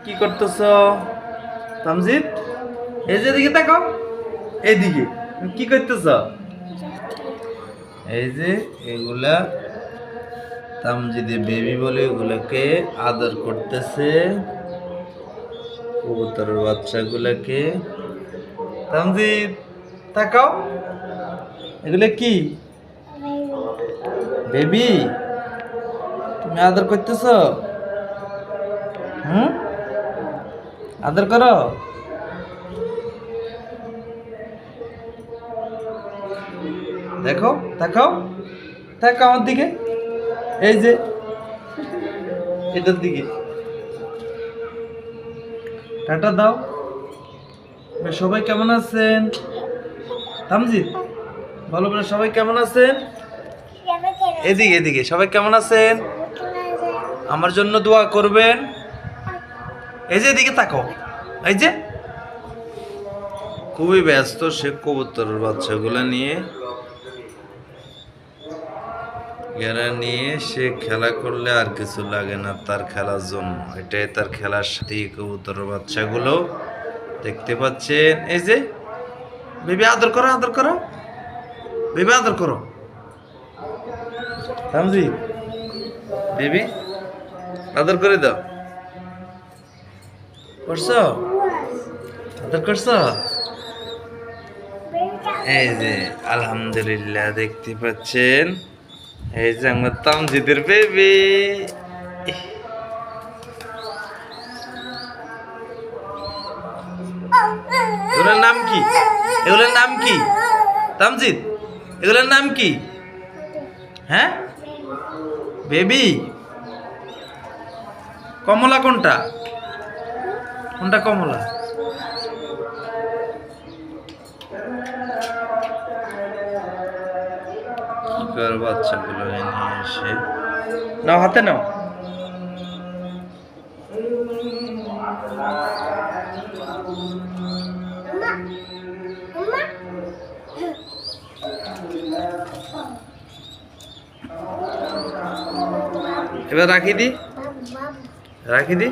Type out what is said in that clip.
কি করতেছ তামজিদ? এই যে দিকে তাকাও, এইদিকে কি করতেছ? এই যে এগুলা তামজিদে বেবি বলে এগুলাকে আদর করতেছে, কবুতরের বাচ্চাগুলাকে। তামজিদ তাকাও, এগুলা কি বেবি? তুমি আদর করতেছ? হুম, আদর করো। দেখো, তাকাও, তাকাও আমার দিকে, এই যে এটার দিকে। টাটা দাও। সবাই কেমন আছেন? তামজিদ বলো, বলো সবাই কেমন আছেন? এদিকে এদিকে সবাই কেমন আছেন? আমার জন্য দোয়া করবেন। এই যে এদিকে তাকাও, এই যে খুবই ব্যস্ত সে কবুতরের বাচ্চাগুলা নিয়ে। এরা নিয়ে সে খেলা করলে আর কিছু লাগে না তার খেলার জন্য, এটাই তার খেলার সাথে। কবুতরের বাচ্চাগুলো দেখতে পাচ্ছেন, এই যে বেবি আদর করো, আদর করো, বেবি আদর করো। তামজিদ বেবি আদর করে দাও। করছো? আদর করছো? এই যে আলহামদুলিল্লাহ দেখতে পাচ্ছেন, এই যে আমার তামজিদের বেবি। এগুলোর নাম কি? এগুলোর নাম কি তামজিদ? এগুলোর নাম কি? হ্যাঁ বেবি। কমলা কোনটা? কোনটা কমলা? বাচ্চাগুলো নিয়ে এসে নাও, হাতে নাও। এবার রাখি দি, রাখি দি।